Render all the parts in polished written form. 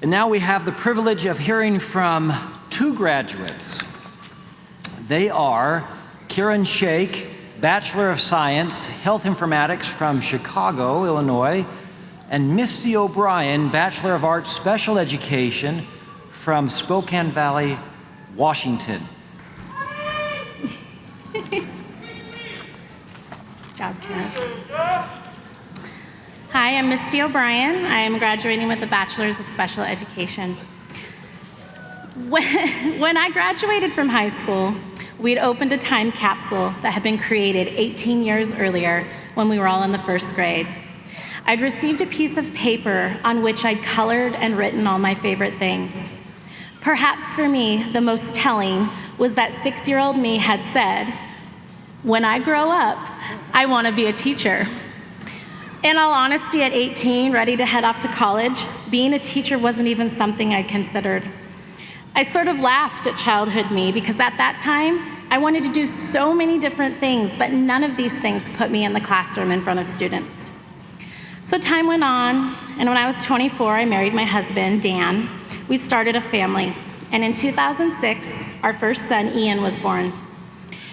And now we have the privilege of hearing from two graduates. They are Kieran Shake, Bachelor of Science, Health Informatics from Chicago, Illinois, and Misty O'Brien, Bachelor of Arts, Special Education from Spokane Valley, Washington. Good job, Karen. Hi, I'm Misty O'Brien. I am graduating with a Bachelor's of Special Education. When I graduated from high school, we'd opened a time capsule that had been created 18 years earlier when we were all in the first grade. I'd received a piece of paper on which I'd colored and written all my favorite things. Perhaps for me, the most telling was that 6-year-old me had said, "When I grow up, I want to be a teacher." In all honesty, at 18, ready to head off to college, being a teacher wasn't even something I'd considered. I sort of laughed at childhood me because at that time, I wanted to do so many different things, but none of these things put me in the classroom in front of students. So time went on, and when I was 24, I married my husband, Dan. We started a family, and in 2006, our first son, Ian, was born.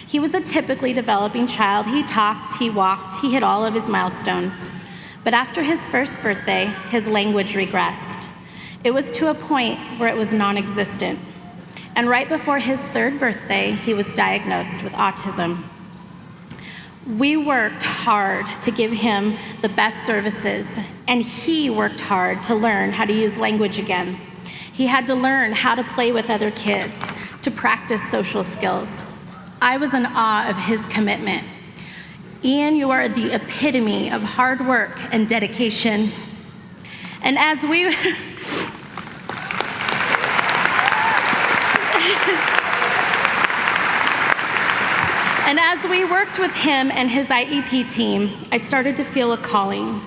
He was a typically developing child. He talked, he walked, he hit all of his milestones. But after his first birthday, his language regressed. It was to a point where it was non-existent. And right before his third birthday, he was diagnosed with autism. We worked hard to give him the best services, and he worked hard to learn how to use language again. He had to learn how to play with other kids, to practice social skills. I was in awe of his commitment. Ian, you are the epitome of hard work and dedication. And as we worked with him and his IEP team, I started to feel a calling.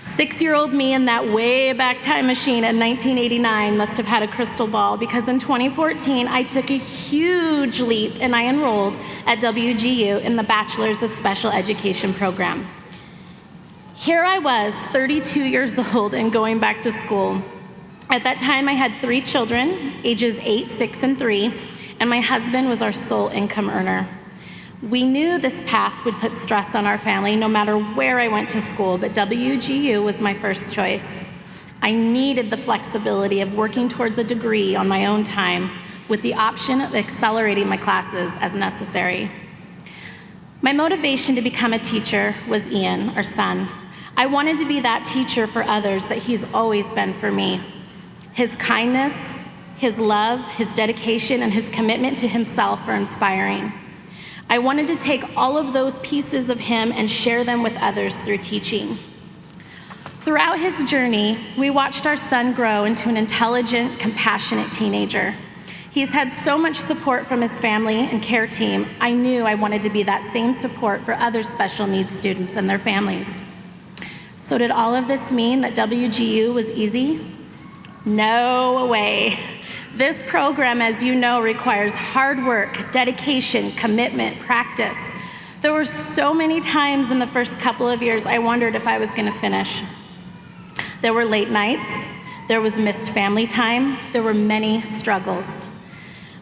6-year-old me in that way back time machine in 1989 must have had a crystal ball, because in 2014, I took a huge leap and I enrolled at WGU in the Bachelor's of Special Education program. Here I was, 32 years old and going back to school. At that time, I had 3 children, ages 8, 6, and 3, and my husband was our sole income earner. We knew this path would put stress on our family no matter where I went to school, but WGU was my first choice. I needed the flexibility of working towards a degree on my own time with the option of accelerating my classes as necessary. My motivation to become a teacher was Ian, our son. I wanted to be that teacher for others that he's always been for me. His kindness, his love, his dedication, and his commitment to himself are inspiring. I wanted to take all of those pieces of him and share them with others through teaching. Throughout his journey, we watched our son grow into an intelligent, compassionate teenager. He's had so much support from his family and care team. I knew I wanted to be that same support for other special needs students and their families. So did all of this mean that WGU was easy? No way. This program, as you know, requires hard work, dedication, commitment, practice. There were so many times in the first couple of years I wondered if I was going to finish. There were late nights, there was missed family time, there were many struggles.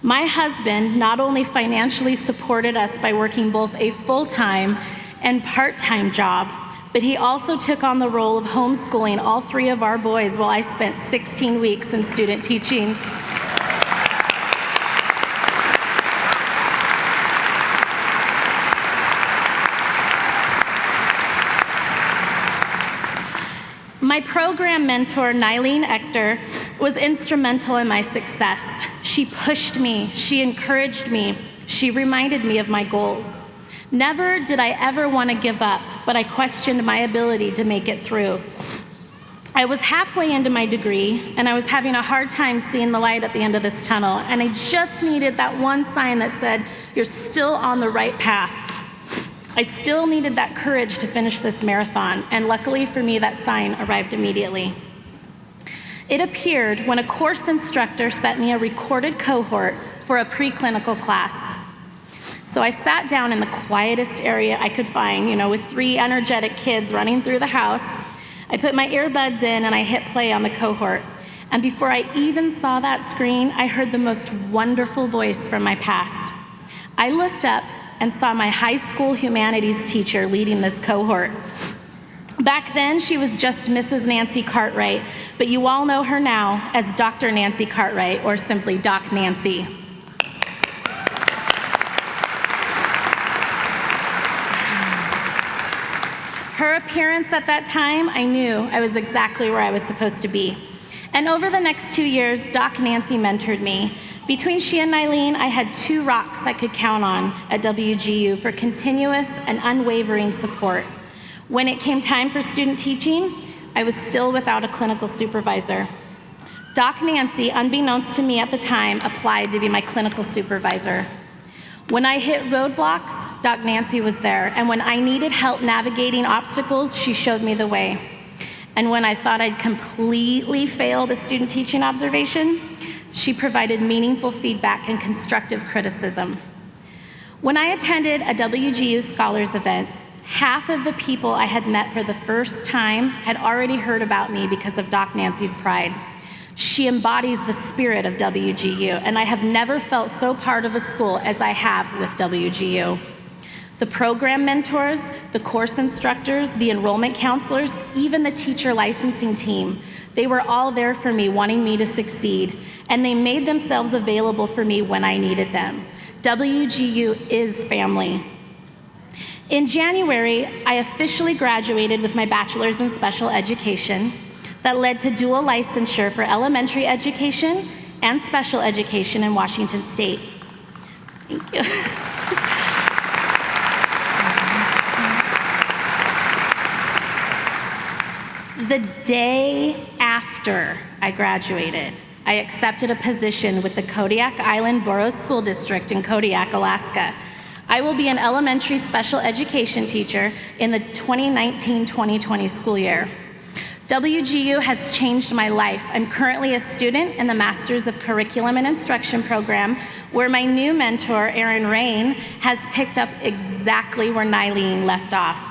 My husband not only financially supported us by working both a full-time and part-time job, but he also took on the role of homeschooling all 3 of our boys while I spent 16 weeks in student teaching. My program mentor, Nylene Ector, was instrumental in my success. She pushed me, she encouraged me, she reminded me of my goals. Never did I ever want to give up, but I questioned my ability to make it through. I was halfway into my degree, and I was having a hard time seeing the light at the end of this tunnel, and I just needed that one sign that said, "You're still on the right path." I still needed that courage to finish this marathon, and luckily for me, that sign arrived immediately. It appeared when a course instructor sent me a recorded cohort for a preclinical class. So I sat down in the quietest area I could find, with 3 energetic kids running through the house. I put my earbuds in and I hit play on the cohort. And before I even saw that screen, I heard the most wonderful voice from my past. I looked up and saw my high school humanities teacher leading this cohort. Back then, she was just Mrs. Nancy Cartwright, but you all know her now as Dr. Nancy Cartwright, or simply Doc Nancy. Her appearance at that time, I knew I was exactly where I was supposed to be. And over the next 2 years, Doc Nancy mentored me. Between she and Eileen, I had 2 rocks I could count on at WGU for continuous and unwavering support. When it came time for student teaching, I was still without a clinical supervisor. Doc Nancy, unbeknownst to me at the time, applied to be my clinical supervisor. When I hit roadblocks, Doc Nancy was there, and when I needed help navigating obstacles, she showed me the way. And when I thought I'd completely failed a student teaching observation, she provided meaningful feedback and constructive criticism. When I attended a WGU Scholars event, half of the people I had met for the first time had already heard about me because of Doc Nancy's pride. She embodies the spirit of WGU, and I have never felt so part of a school as I have with WGU. The program mentors, the course instructors, the enrollment counselors, even the teacher licensing team, they were all there for me, wanting me to succeed, and they made themselves available for me when I needed them. WGU is family. In January, I officially graduated with my bachelor's in special education that led to dual licensure for elementary education and special education in Washington State. Thank you. The day after I graduated, I accepted a position with the Kodiak Island Borough School District in Kodiak, Alaska. I will be an elementary special education teacher in the 2019-2020 school year. WGU has changed my life. I'm currently a student in the Masters of Curriculum and Instruction program, where my new mentor, Erin Rain, has picked up exactly where Nylene left off.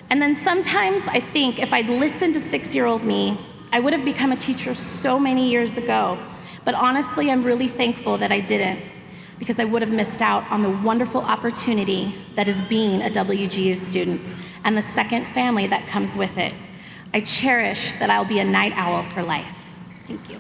And then sometimes I think if I'd listened to 6-year-old me, I would have become a teacher so many years ago. But honestly, I'm really thankful that I didn't, because I would have missed out on the wonderful opportunity that is being a WGU student and the second family that comes with it. I cherish that I'll be a night owl for life. Thank you.